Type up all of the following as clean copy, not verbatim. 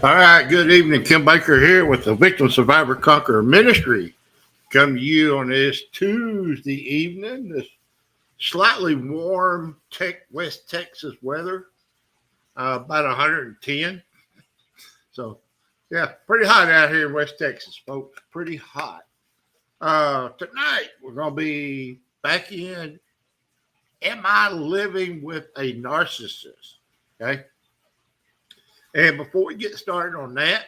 All right, good evening. Kim Baker here with the Victim Survivor Conqueror Ministry. Come to you on this Tuesday evening, this slightly warm West Texas weather, about 110. So, yeah, pretty hot out here in West Texas, folks. Pretty hot. Tonight, we're going to be back in Am I Living with a Narcissist? Okay. And before we get started on that,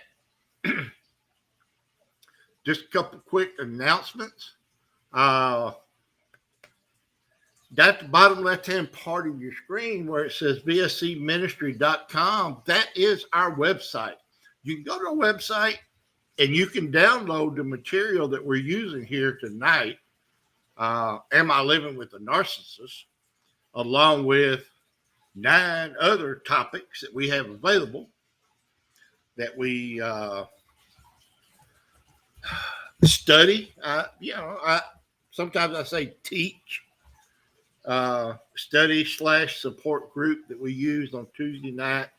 just a couple quick announcements. Down at the bottom left-hand part of your screen where it says vscministry.com, that is our website. You can go to our website and you can download the material that we're using here tonight, Am I Living with a Narcissist, along with 9 other topics that we have available that we study. Sometimes I say teach. Study/support group that we use on Tuesday nights,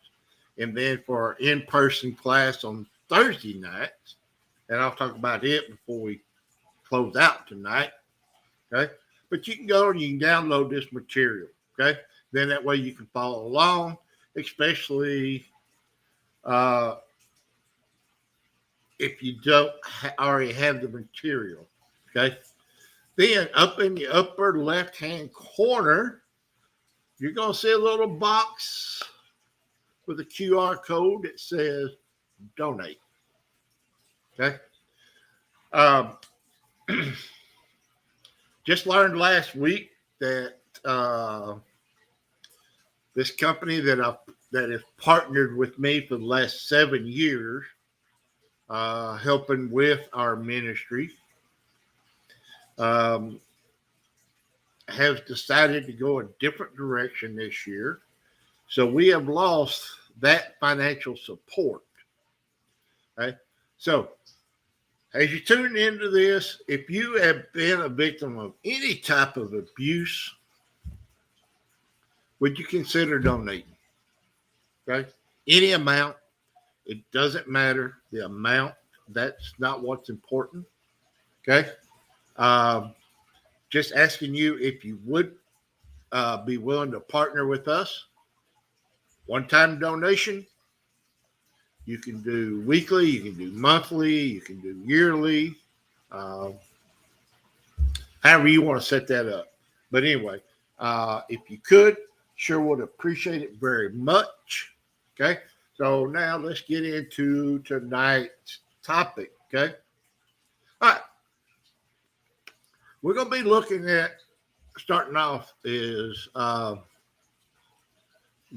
and then for our in-person class on Thursday nights. And I'll talk about it before we close out tonight. Okay. But you can go and you can download this material. Okay. Then that way you can follow along, especially if you don't already have the material. Okay. Then up in the upper left-hand corner, you're going to see a little box with a QR code that says donate. Okay. Just learned last week that this company that has partnered with me for the last 7 years, helping with our ministry, has decided to go a different direction this year. So we have lost that financial support. Okay. So as you tune into this, if you have been a victim of any type of abuse, would you consider donating? Okay. Any amount. It doesn't matter the amount. That's not what's important. Okay. Just asking you if you would be willing to partner with us. One-time donation. You can do weekly, you can do monthly, you can do yearly. However you want to set that up. But anyway, if you could, sure would appreciate it very much. Okay. So now let's get into tonight's topic. Okay. All right. We're going to be looking at, starting off, is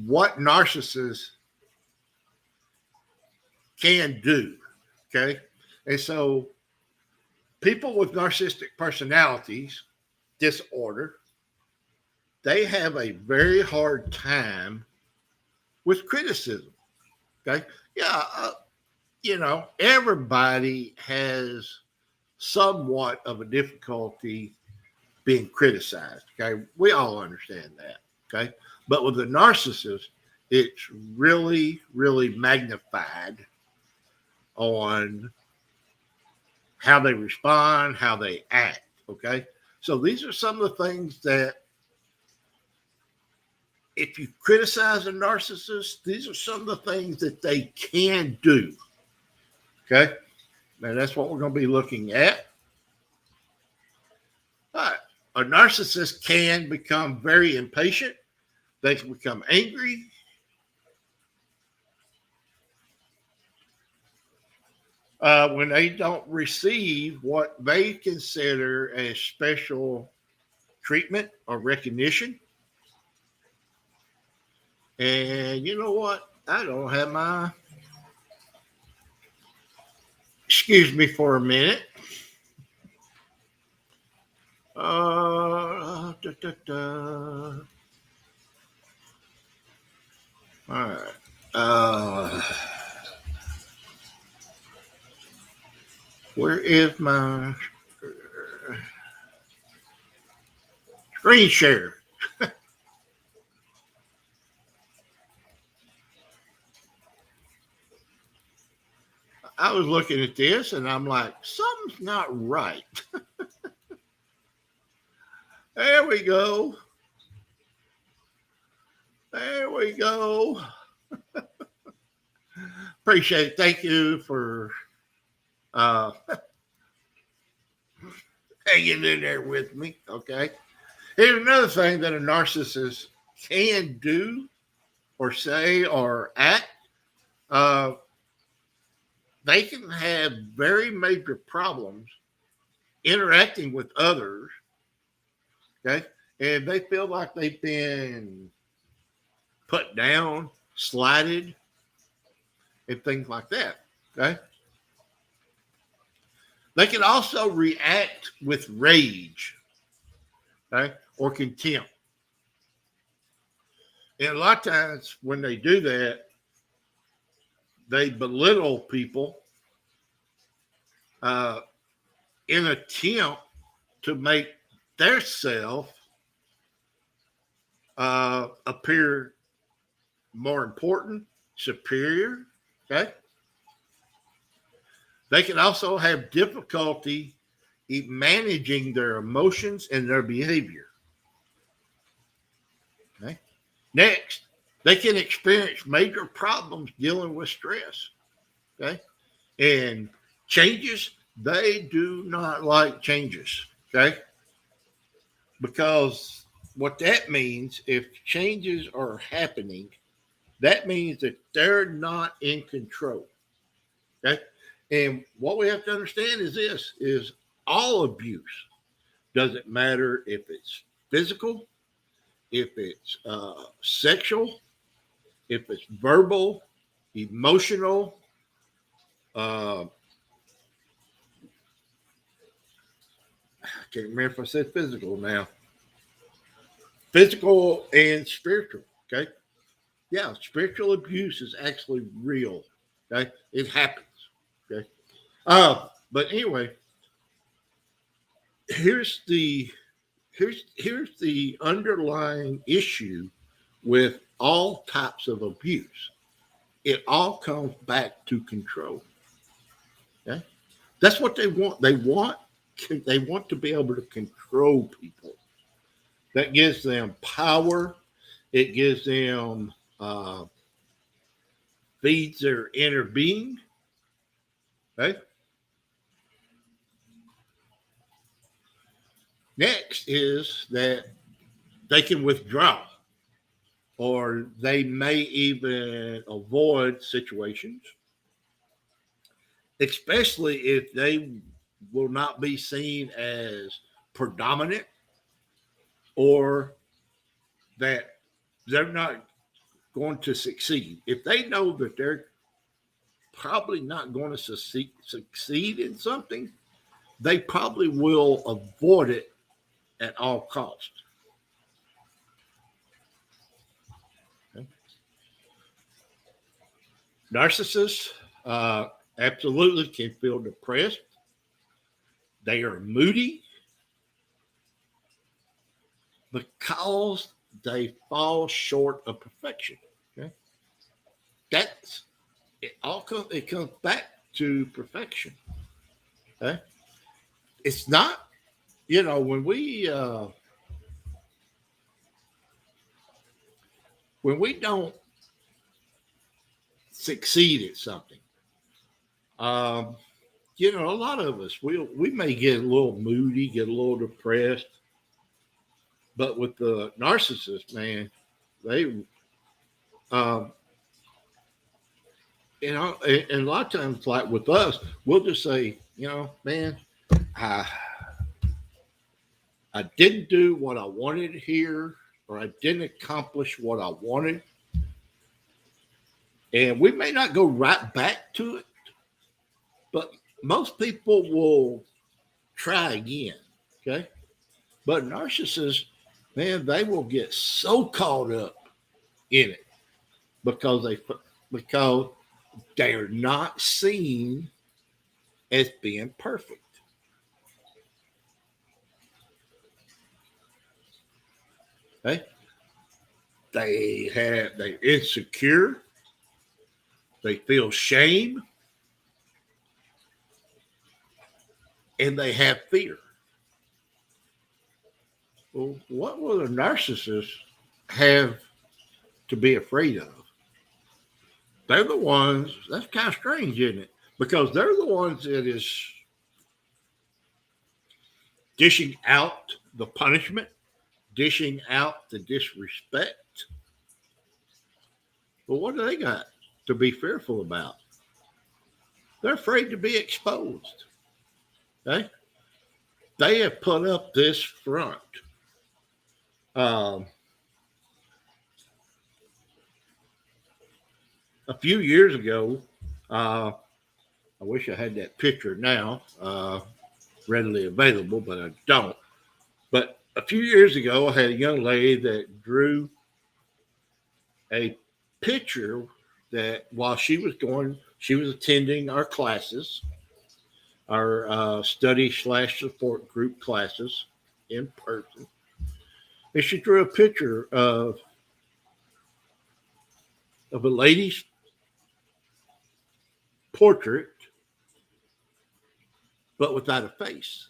what narcissists can do. Okay. And so people with narcissistic personalities disorder, they have a very hard time with criticism. Okay. Yeah. Everybody has somewhat of a difficulty being criticized. Okay. We all understand that. Okay. But with the narcissist, it's really, really magnified on how they respond, how they act. Okay. So these are some of the things that, if you criticize a narcissist, these are some of the things that they can do. Okay. And that's what we're going to be looking at. All right. A narcissist can become very impatient. They can become angry. When they don't receive what they consider as special treatment or recognition. And you know what? I don't have my... Excuse me for a minute. All right. Where is my screen share? I was looking at this and I'm like, something's not right. There we go. There we go. Appreciate it. Thank you for uh, hanging in there with me. Okay. Here's another thing that a narcissist can do or say or act. Uh, they can have very major problems interacting with others. Okay. And they feel like they've been put down, slighted, and things like that. Okay. They can also react with rage, okay, or contempt. And a lot of times when they do that, they belittle people uh, in an attempt to make their self appear more important, superior. Okay. They can also have difficulty in managing their emotions and their behavior. Okay. Next, they can experience major problems dealing with stress. Okay. And changes, they do not like changes. Okay. Because what that means, if changes are happening, that means that they're not in control. Okay. And what we have to understand is this is all abuse. Doesn't matter if it's physical, if it's sexual, if it's verbal, emotional, I can't remember if I said physical now. Physical and spiritual. Okay. Yeah, spiritual abuse is actually real. Okay. It happens. Okay. But anyway, here's the here's the underlying issue with all types of abuse. It all comes back to control. Okay? That's what they want. They want to be able to control people. That gives them power. It gives them feeds their inner being. Okay? Next is that they can withdraw, or they may even avoid situations, especially if they will not be seen as predominant, or that they're not going to succeed. If they know that they're probably not going to succeed in something, they probably will avoid it at all costs. Okay. Narcissists absolutely can feel depressed. They are moody because they fall short of perfection. Okay, that's it. It comes back to perfection. Okay, it's not. When we don't succeed at something, um, a lot of us we may get a little moody, get a little depressed. But with the narcissist, man, they um, and a lot of times, like with us, we'll just say, man, I I didn't do what I wanted here, or I didn't accomplish what I wanted, and we may not go right back to it, but most people will try again. Okay, but narcissists, man, they will get so caught up in it because because they're not seen as being perfect. Okay, they're insecure, they feel shame, and they have fear. Well, what will a narcissist have to be afraid of? They're the ones, that's kind of strange, isn't it? Because they're the ones that is dishing out the punishment, dishing out the disrespect. Well, what do they got to be fearful about? They're afraid to be exposed. Okay? They have put up this front. A few years ago, I wish I had that picture now readily available, but I don't. But a few years ago, I had a young lady that drew a picture that while she was attending our classes, our study/support group classes in person. And she drew a picture of a lady's portrait, but without a face.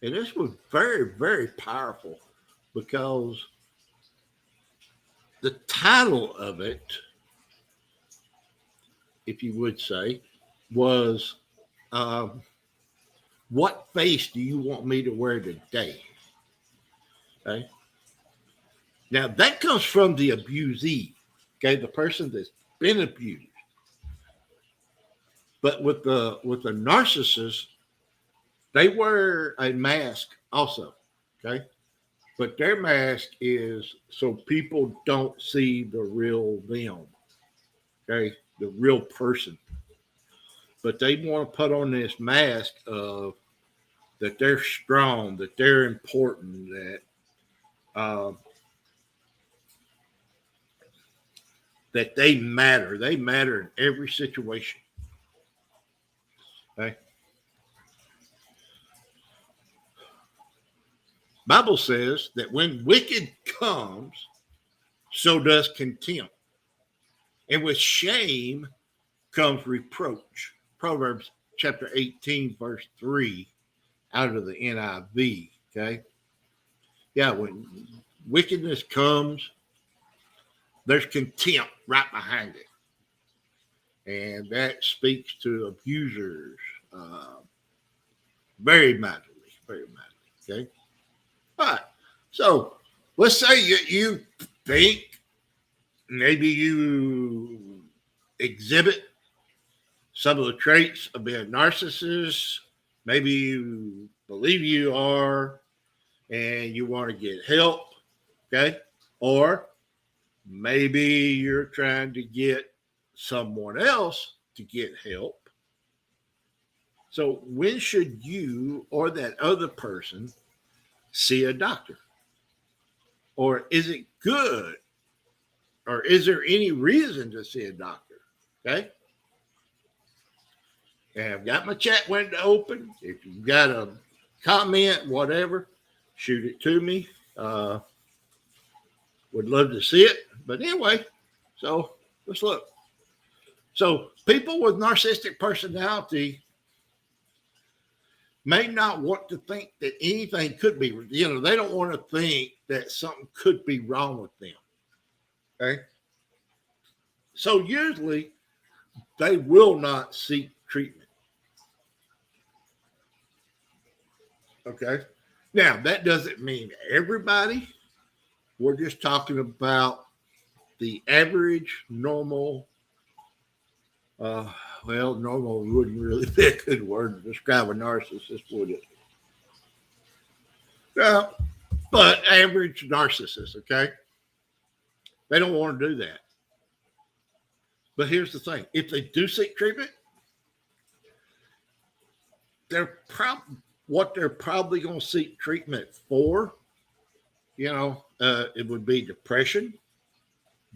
And this was very, very powerful because the title of it, if you would say, was what face do you want me to wear today? Okay. Now that comes from the abusee, okay, the person that's been abused. But with the narcissist, they wear a mask also, okay? But their mask is so people don't see the real them, okay, the real person. But they want to put on this mask of that they're strong, that they're important, that they matter. They matter in every situation. Okay. Bible says that when wicked comes, so does contempt. And with shame comes reproach. Proverbs chapter 18, verse 3, out of the NIV. Okay. Yeah, when wickedness comes, there's contempt right behind it. And that speaks to abusers very mightily, very mightily. Okay. All right. So let's say you think maybe you exhibit some of the traits of being a narcissist. Maybe you believe you are and you want to get help. Okay. Or maybe you're trying to get someone else to get help. So when should you or that other person see a doctor? Or is it good? Or is there any reason to see a doctor? Okay. And I've got my chat window open. If you've got a comment, whatever, shoot it to me. Would love to see it. But anyway, so let's look. So people with narcissistic personality may not want to think that anything could be, they don't want to think that something could be wrong with them. Okay. So usually they will not seek treatment. Okay. Now, that doesn't mean everybody. We're just talking about the average normal. Normal wouldn't really be a good word to describe a narcissist, would it? But average narcissist, okay? They don't want to do that. But here's the thing. If they do seek treatment, what they're probably going to seek treatment for, it would be depression,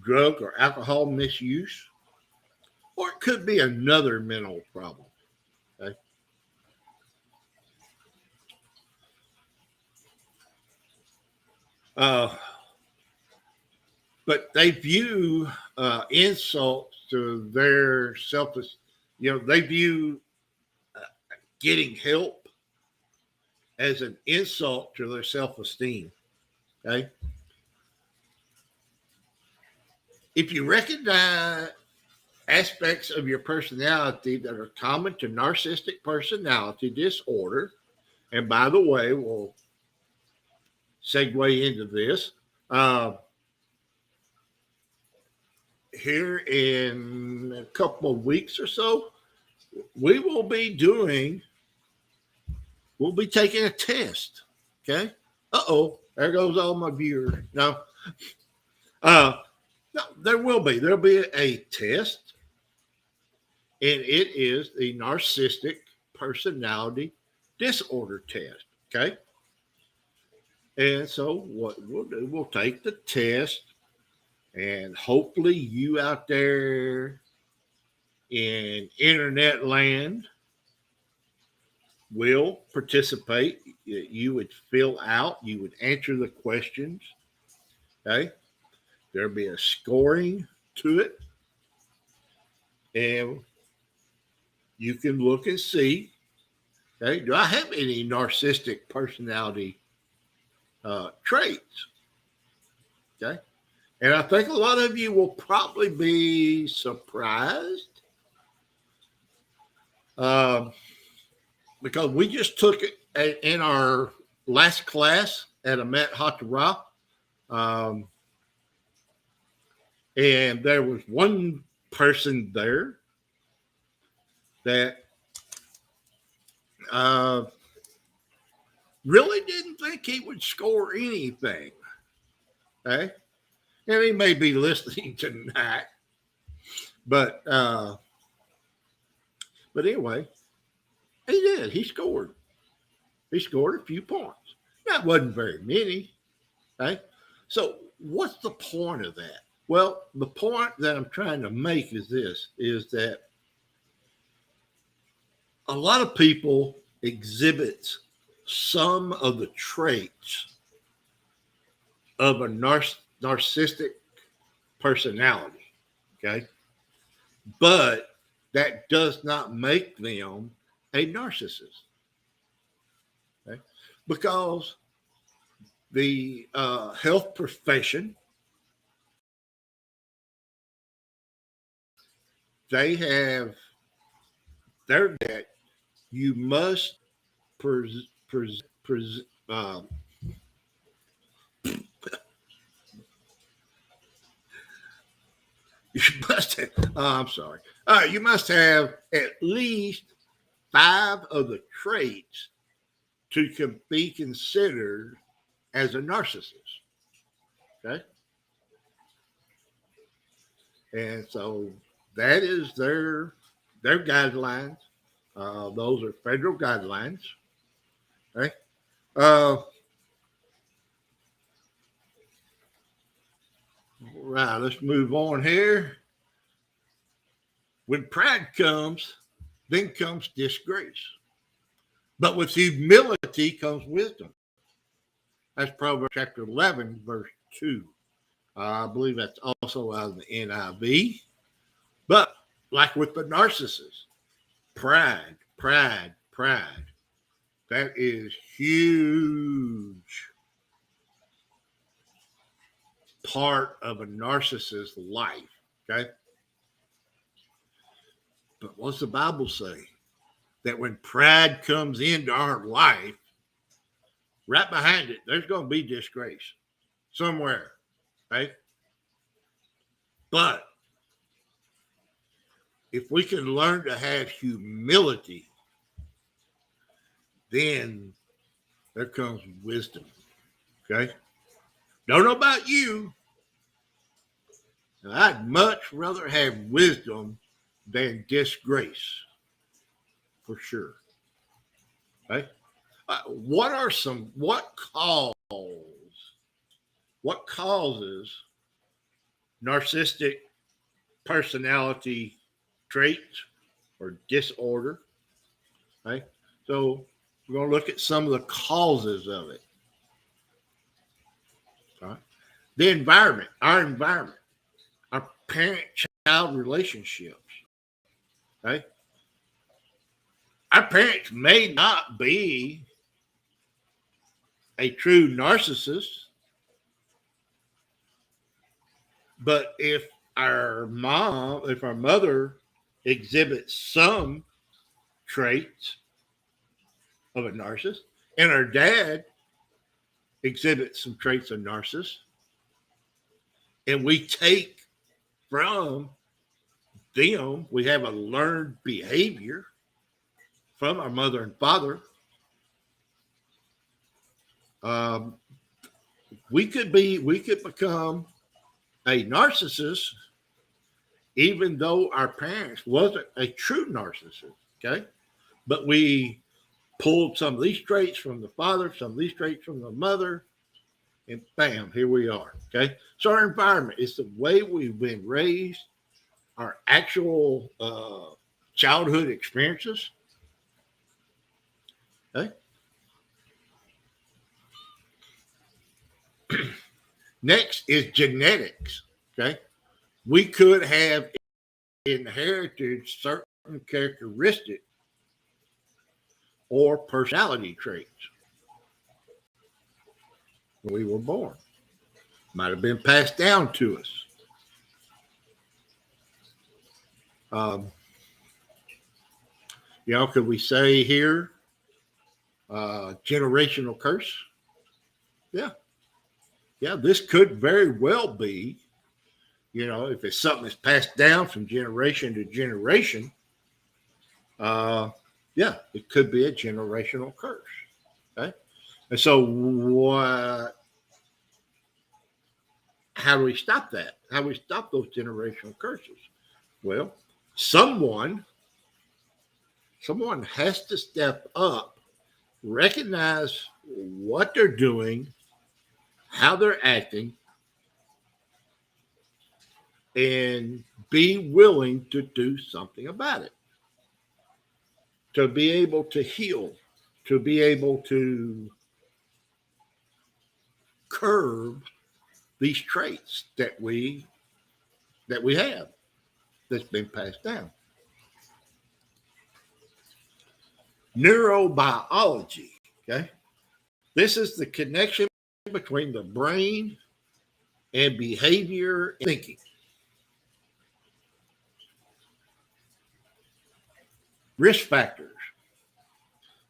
drug or alcohol misuse, or it could be another mental problem. Okay. But they view insults to their self-esteem. They view getting help as an insult to their self-esteem. Okay. If you recognize aspects of your personality that are common to narcissistic personality disorder, and by the way, we'll segue into this. Here in a couple of weeks or so, we'll be taking a test. Okay. There goes all my viewers. No, no, there'll be a test, and it is the narcissistic personality disorder test. Okay. And so what we'll do, we'll take the test, and hopefully you out there in internet land will participate. You would fill out, you would answer the questions. Okay. There'll be a scoring to it. And you can look and see, okay, do I have any narcissistic personality traits? Okay. And I think a lot of you will probably be surprised because we just took it in our last class at Amet Hatara. And there was one person there that really didn't think he would score anything. Okay. And he may be listening tonight. But anyway, he did. He scored. He scored a few points. That wasn't very many. Okay. So what's the point of that? Well, the point that I'm trying to make is this, is that a lot of people exhibit some of the traits of a narcissistic personality, okay? But that does not make them a narcissist, okay? Because the health profession, they have their that you must you must have, I'm sorry. You must have at least 5 of the traits to be considered as a narcissist. Okay. And so that is their guidelines. Those are federal guidelines. Okay. Right, let's move on here. When pride comes, then comes disgrace. But with humility comes wisdom. That's Proverbs chapter 11, verse 2. I believe that's also out of the NIV. But like with the narcissist, pride. That is huge part of a narcissist's life. Okay. But what's the Bible say? That when pride comes into our life, right behind it, there's going to be disgrace somewhere. Right? But if we can learn to have humility, then there comes wisdom. Okay? Don't know about you. I'd much rather have wisdom than disgrace, for sure. Okay? What causes narcissistic personality traits or disorder? Okay? So we're going to look at some of the causes of it. All right? The environment, our parent-child relationships. Okay? Our parents may not be a true narcissist, but if our mother exhibits some traits of a narcissist, and our dad exhibits some traits of narcissist, and we take from them, we have a learned behavior from our mother and father. Um, we could become a narcissist, even though our parents wasn't a true narcissist. Okay, but we pulled some of these traits from the father, some of these traits from the mother, and bam, here we are. Okay, so our environment is the way we've been raised, our actual childhood experiences. Okay. Next is genetics. Okay, we could have inherited certain characteristics or personality traits when we were born. Might have been passed down to us. Could we say here generational curse? Yeah. Yeah, this could very well be, if it's something that's passed down from generation to generation, it could be a generational curse. Okay. And so how do we stop that? How do we stop those generational curses? Well, someone has to step up, recognize what they're doing, how they're acting, and be willing to do something about it. To be able to heal, to be able to curb these traits that we have that's been passed down. Neurobiology, okay? This is the connection between the brain and behavior and thinking. Risk factors.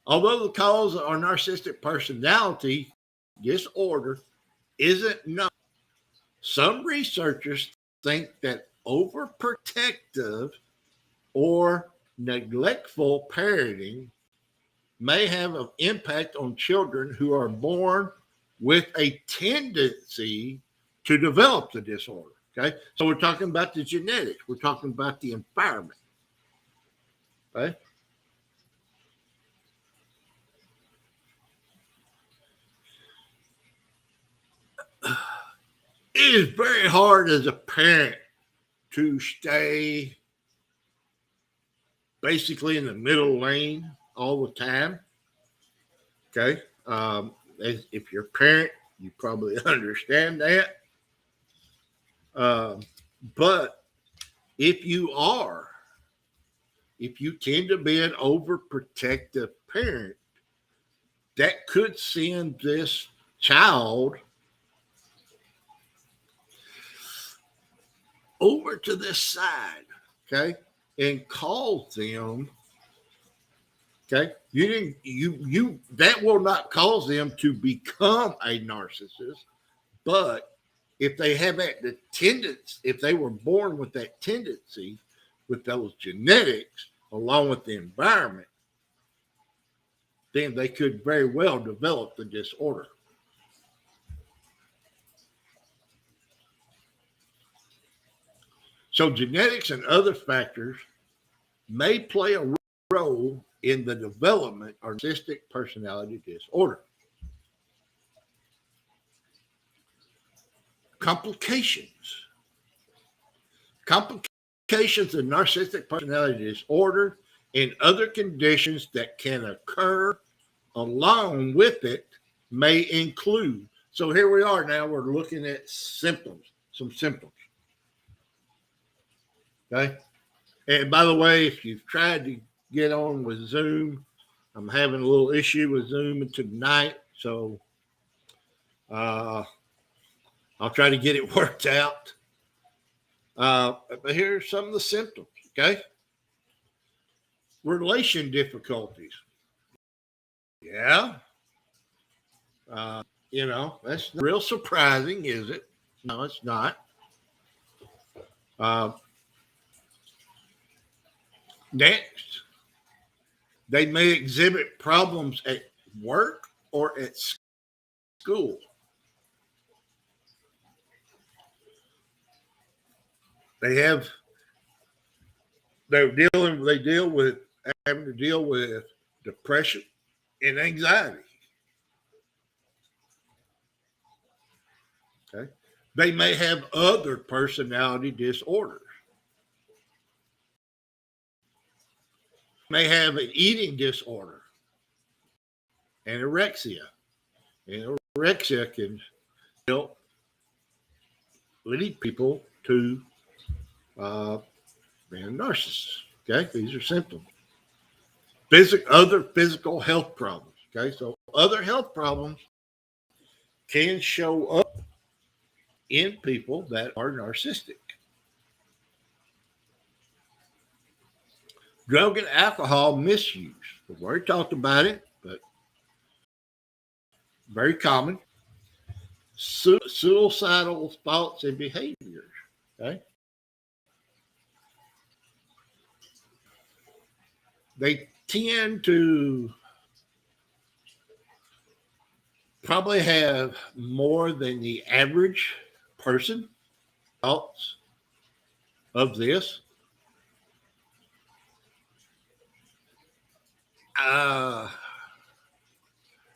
Although the cause of our narcissistic personality disorder isn't known, some researchers think that overprotective or neglectful parenting may have an impact on children who are born with a tendency to develop the disorder. Okay, so we're talking about the genetics, we're talking about the environment. Okay. It is very hard as a parent to stay basically in the middle lane all the time. Okay. If you're a parent, you probably understand that. But if you tend to be an overprotective parent, that could send this child over to this side, okay, and cause them, okay, that will not cause them to become a narcissist, but if they have the tendency, if they were born with that tendency, with those genetics, along with the environment, then they could very well develop the disorder. So genetics and other factors may play a role in the development of narcissistic personality disorder. Complications of narcissistic personality disorder and other conditions that can occur along with it may include. So here we are now, we're looking at some symptoms. Okay. And by the way, if you've tried to get on with Zoom. I'm having a little issue with Zoom tonight, so I'll try to get it worked out. But here's some of the symptoms, okay? Relation difficulties. Yeah. That's not real surprising, is it? No, it's not. Next, they may exhibit problems at work or at school. They deal with having to deal with depression and anxiety. Okay. They may have other personality disorders. May have an eating disorder, anorexia. Anorexia can lead people to being a narcissist. Okay, these are symptoms. Other physical health problems. Okay, so other health problems can show up in people that are narcissistic. Drug and alcohol misuse. We've already talked about it, but very common. Suicidal thoughts and behaviors. Okay. They tend to probably have more than the average person thoughts of this.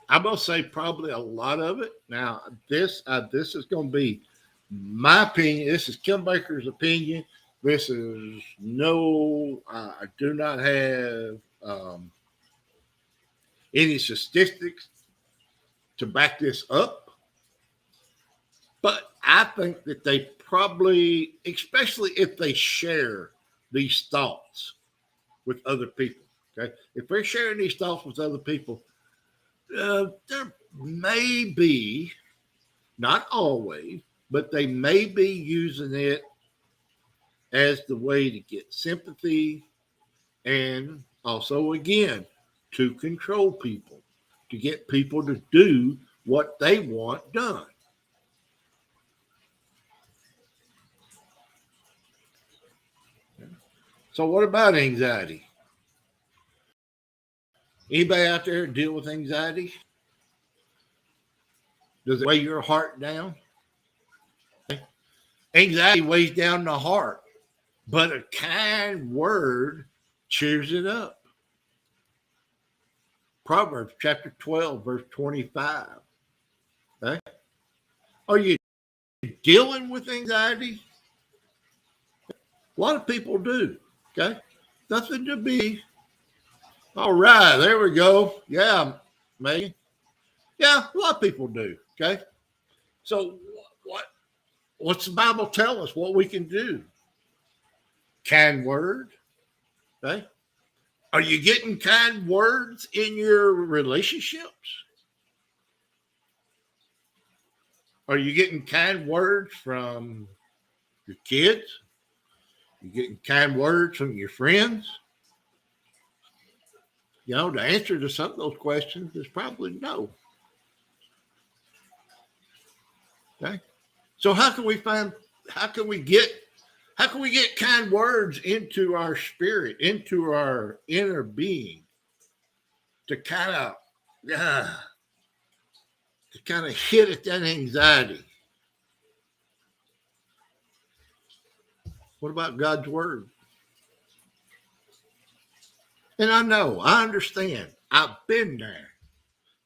I'm gonna say probably a lot of it. Now, this is gonna be my opinion. This is Kim Baker's opinion. This is I do not have any statistics to back this up, but I think that they probably, especially if they share these thoughts with other people. Okay, if they're sharing these thoughts with other people, there may be, not always, but they may be using it as the way to get sympathy and also, again, to control people, to get people to do what they want done. So what about anxiety? Anybody out there deal with anxiety? Does it weigh your heart down? Anxiety weighs down the heart, but a kind word cheers it up. Proverbs chapter 12, verse 25. Okay? Are you dealing with anxiety? A lot of people do. Okay? Nothing to be. All right, there we go. Yeah, Megan. Yeah, a lot of people do. Okay? So what's the Bible tell us what we can do? Kind word. Okay? Are you getting kind words in your relationships? Are you getting kind words from your kids? You getting kind words from your friends? The answer to some of those questions is probably no. Okay. So how can we get kind words into our spirit, into our inner being to kind of hit at that anxiety? What about God's word? And I understand. I've been there.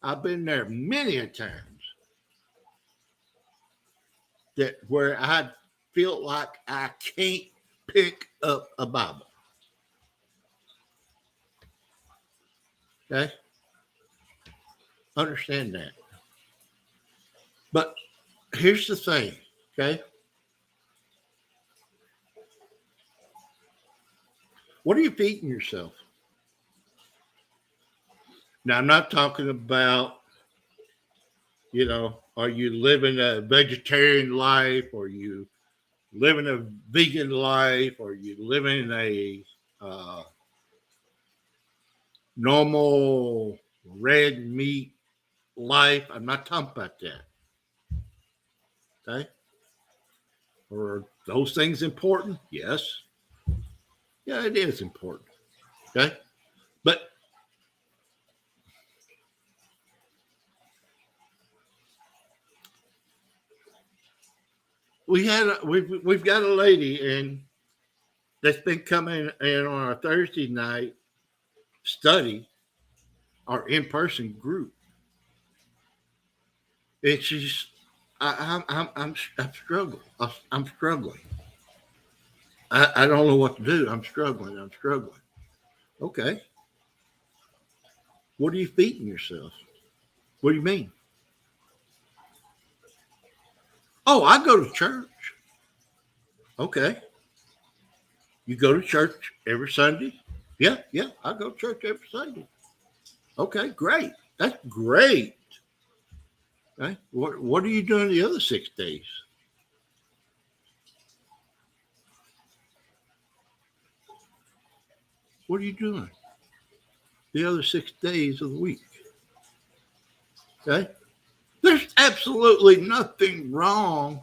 I've been there many a times that where I feel like I can't pick up a Bible. Okay? Understand that. But here's the thing, okay? What are you feeding yourself? Now, I'm not talking about, are you living a vegetarian life, or you living a vegan life, or you living a normal red meat life. I'm not talking about that. Okay. Are those things important? Yes. Yeah, it is important. Okay. But we've got a lady and that's been coming in on a Thursday night study, our in-person group. And she's I'm struggling. I'm struggling. I don't know what to do. I'm struggling. Okay. What are you feeding yourself? What do you mean? Oh, I go to church. Okay. You go to church every Sunday? Yeah, I go to church every Sunday. Okay, great. That's great. Okay. What are you doing the other 6 days? What are you doing the other 6 days of the week? Okay. There's absolutely nothing wrong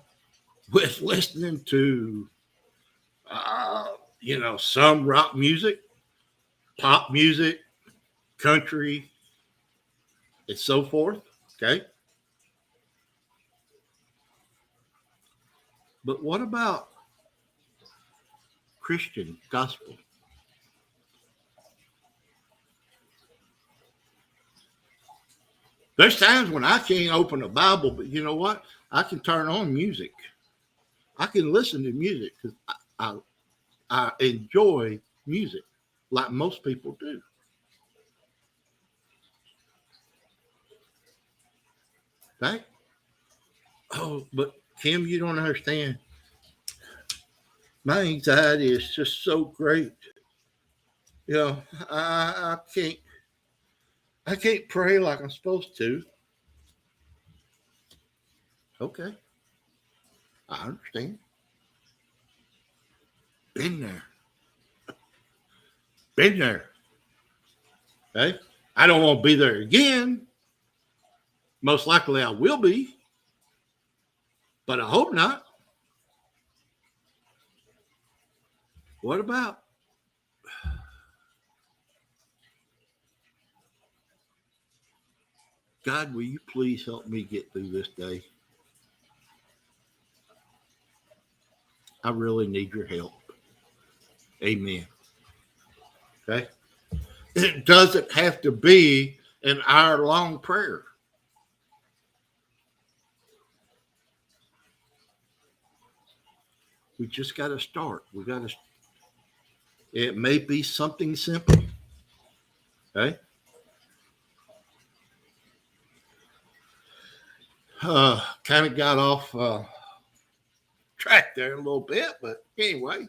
with listening to, some rock music, pop music, country, and so forth. Okay. But what about Christian gospel? There's times when I can't open a Bible, but you know what? I can turn on music. I can listen to music because I enjoy music like most people do. Okay? Oh, but Kim, you don't understand. My anxiety is just so great. I can't pray like I'm supposed to. Okay, I understand. Been there. Been there. Okay? I don't want to be there again. Most likely I will be, but I hope not. What about God, will you please help me get through this day? I really need your help. Amen. Okay. It doesn't have to be an hour-long prayer. We just got to start. It may be something simple. Okay. Kind of got off track there a little bit, but anyway.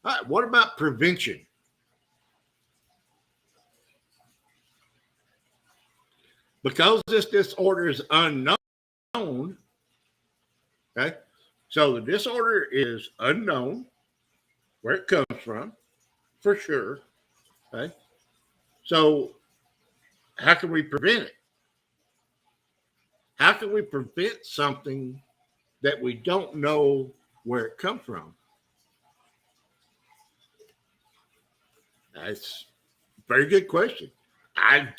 All right. What about prevention? Because this disorder is unknown, okay? So the disorder is unknown, where it comes from, for sure, okay? So how can we prevent it? How can we prevent something that we don't know where it comes from? That's a very good question. I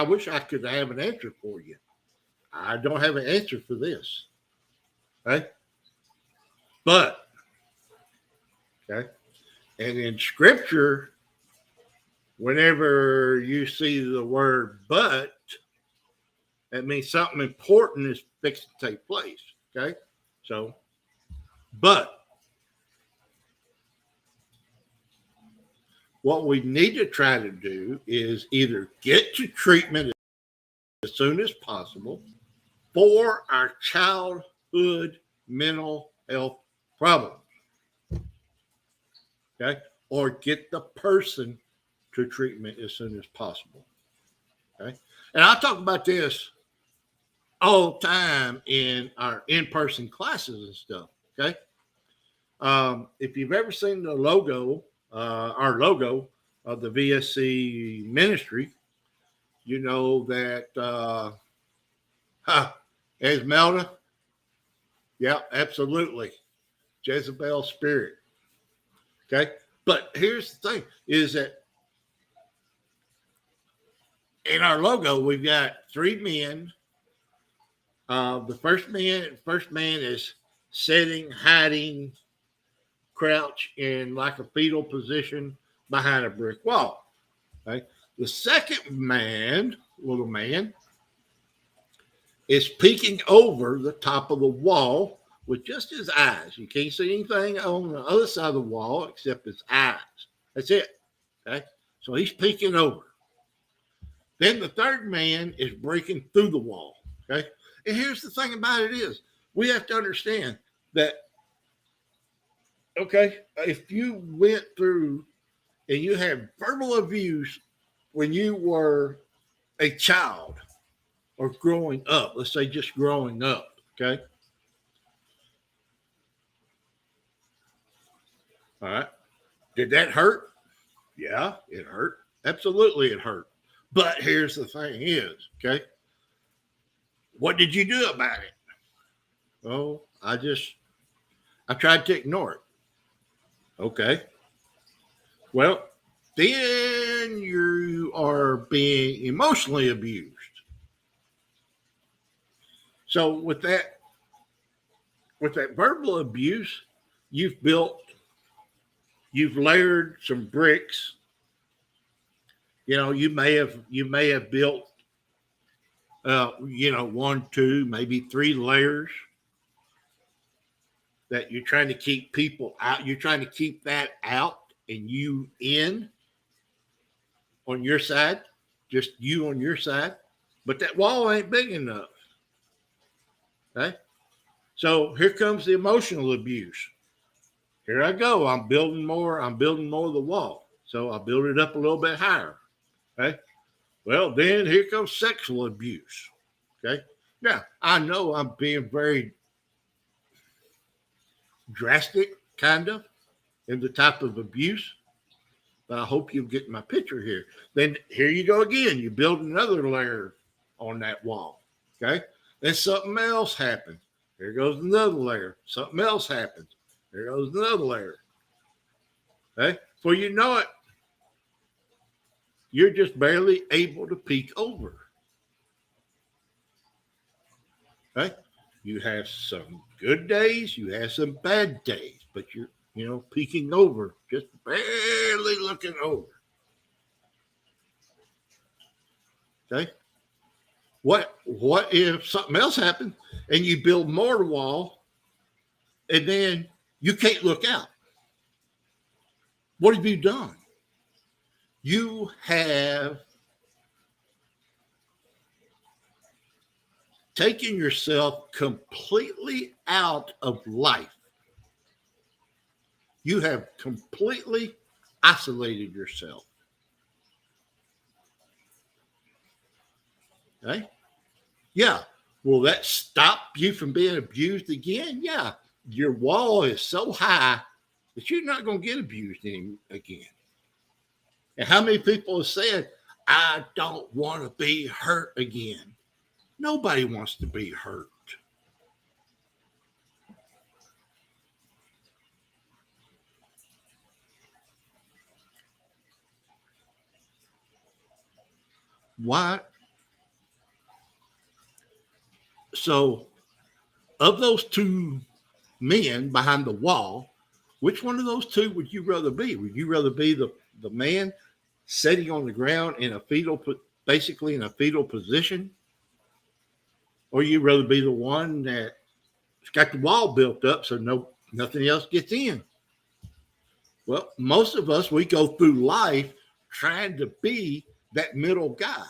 wish I could have an answer for you. I don't have an answer for this. Okay. But, okay. And in scripture, whenever you see the word but, that means something important is fixing to take place. Okay. So, but what we need to try to do is either get to treatment as soon as possible for our childhood mental health problems. Okay. Or get the person to treatment as soon as possible. Okay. And I talk about this all the time in our in-person classes and stuff. Okay. If you've ever seen the logo, our logo of the VSC ministry, you know that Esmeralda, yeah, absolutely, Jezebel spirit. Okay, but here's the thing: is that in our logo we've got three men. The first man is sitting, hiding, crouch in like a fetal position behind a brick wall. Okay, the second man, little man, is peeking over the top of the wall with just his eyes. You can't see anything on the other side of the wall except his eyes. That's it. Okay. So he's peeking over. Then the third man is breaking through the wall. Okay. And here's the thing about it is we have to understand that, okay, if you went through and you had verbal abuse when you were a child or growing up, let's say just growing up, okay? All right. Did that hurt? Yeah, it hurt. Absolutely, it hurt. But here's the thing is, okay, what did you do about it? Oh, I tried to ignore it. Okay. Well, then you are being emotionally abused. So with that verbal abuse, you've layered some bricks. You know, you may have built, one, two, maybe three layers that you're trying to keep people out. You're trying to keep that out and you in on your side, just you on your side. But that wall ain't big enough. Okay. So here comes the emotional abuse. Here I go. I'm building more of the wall. So I build it up a little bit higher. Okay. Well, then here comes sexual abuse. Okay. Now, I know I'm being very drastic, kind of, in the type of abuse, but I hope you get my picture here. Then here you go again. You build another layer on that wall. Okay. Then something else happens. Here goes another layer. Something else happens. Here goes another layer. Okay. Before you know it, you're just barely able to peek over. Okay. You have some good days, you have some bad days, but you're, peeking over, just barely looking over. Okay. What if something else happened and you build more wall and then you can't look out? What have you done? You have taken yourself completely out of life. You have completely isolated yourself. Okay? Yeah. Will that stop you from being abused again? Yeah. Your wall is so high that you're not going to get abused again. And how many people have said, I don't want to be hurt again? Nobody wants to be hurt. Why? So, of those two men behind the wall, which one of those two would you rather be? Would you rather be the man sitting on the ground basically in a fetal position? Or you rather be the one that's got the wall built up so nothing else gets in? Well, most of us, we go through life trying to be that middle guy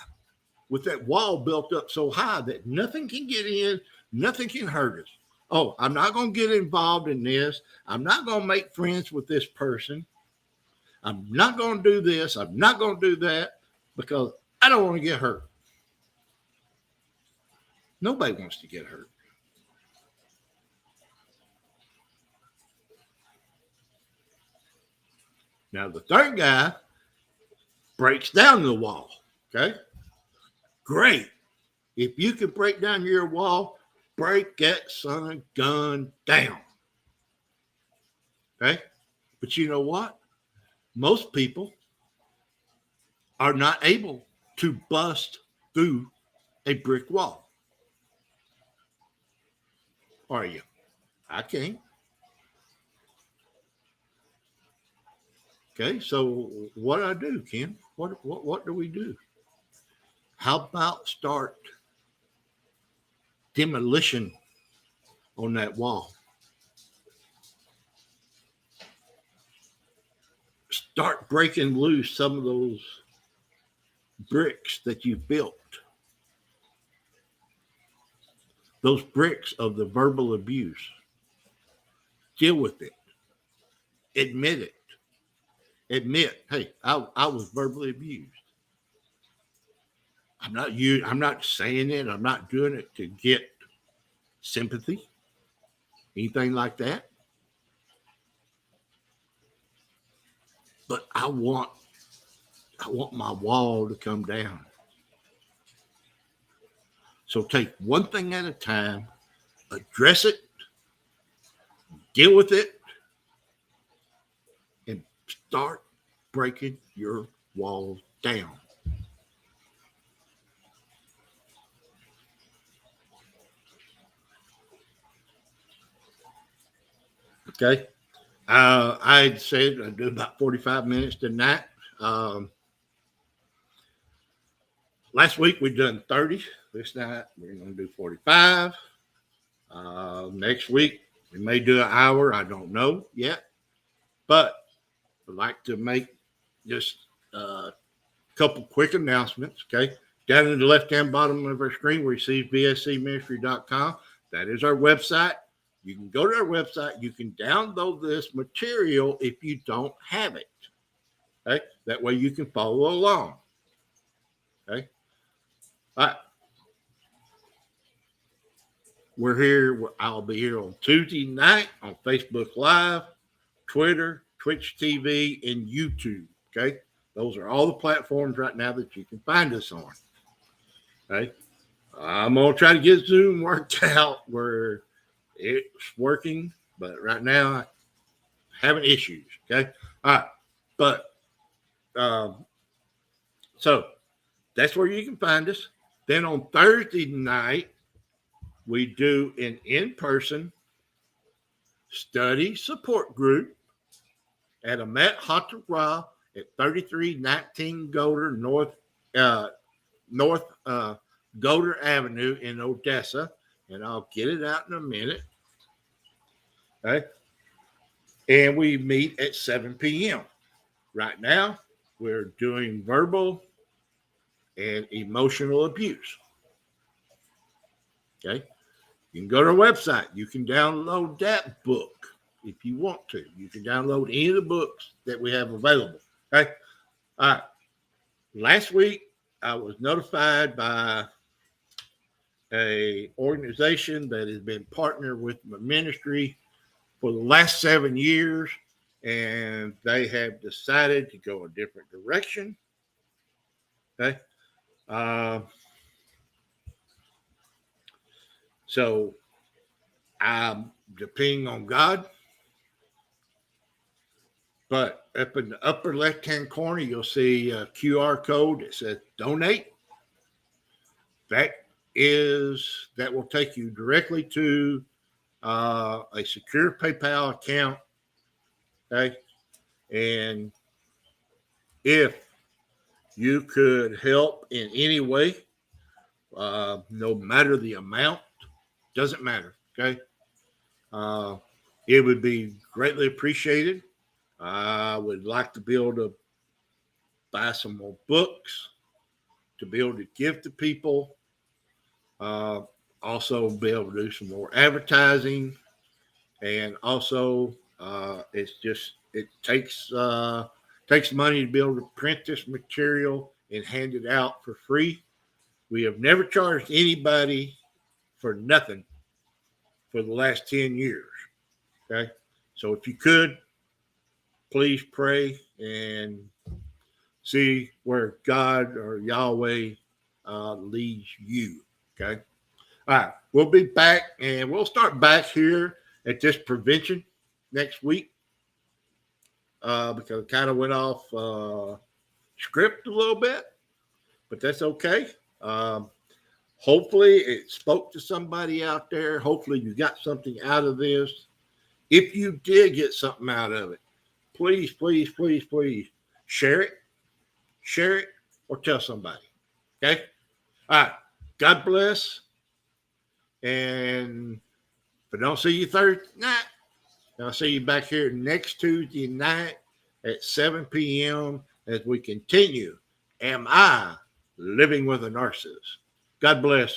with that wall built up so high that nothing can get in, nothing can hurt us. Oh, I'm not going to get involved in this. I'm not going to make friends with this person. I'm not going to do this. I'm not going to do that because I don't want to get hurt. Nobody wants to get hurt. Now, the third guy breaks down the wall. Okay? Great. If you can break down your wall, break that son of gun down. Okay? But you know what? Most people are not able to bust through a brick wall. Are you? I can't. Okay, so what do I do, Ken? What do we do? How about start demolition on that wall? Start breaking loose some of those bricks that you built. Those bricks of the verbal abuse. Deal with it. Admit it. Admit, hey, I was verbally abused. I'm not saying it. I'm not doing it to get sympathy, anything like that. But I want my wall to come down. So take one thing at a time, address it, deal with it, and start breaking your walls down. Okay. I had said I'd do about 45 minutes tonight. Last week we've done 30. This night we're going to do 45. Next week we may do an hour. I don't know yet. But I'd like to make just a couple quick announcements. Okay. Down in the left-hand bottom of our screen, we see bscministry.com. That is our website. You can go to our website. You can download this material if you don't have it. Okay. That way you can follow along. Okay. All right. We're here. I'll be here on Tuesday night on Facebook Live, Twitter, Twitch TV, and YouTube. Okay. Those are all the platforms right now that you can find us on. Okay. I'm going to try to get Zoom worked out where it's working, but right now I'm having issues. Okay. All right. But so that's where you can find us. Then on Thursday night, we do an in-person study support group at Amet Hatara at 3319 Goder North Goder Avenue in Odessa, and I'll get it out in a minute. Okay, and we meet at 7 p.m. Right now, we're doing verbal and emotional abuse. Okay, you can go to our website. You can download that book if you want to. You can download any of the books that we have available. Okay, all right. Last week, I was notified by a organization that has been partnered with my ministry for the last 7 years, and they have decided to go a different direction. Okay. So I'm depending on God. But up in the upper left-hand corner, you'll see a QR code that says donate. That will take you directly to a secure PayPal account. Okay. And if you could help in any way, no matter the amount, doesn't matter. Okay. It would be greatly appreciated. I would like to be able to buy some more books, to be able to give to people. Also be able to do some more advertising. And also it takes money to be able to print this material and hand it out for free. We have never charged anybody for nothing for the last 10 years. Okay. So if you could, please pray and see where God or Yahweh leads you. Okay. All right. We'll be back and we'll start back here at this prevention next week because it kind of went off script a little bit, but that's okay. Hopefully it spoke to somebody out there. Hopefully you got something out of this. If you did get something out of it, please, please, please, please share it, or tell somebody. Okay? All right. God bless. And if I don't see you Thursday night, I'll see you back here next Tuesday night at 7 p.m. as we continue. Am I living with a narcissist? God bless.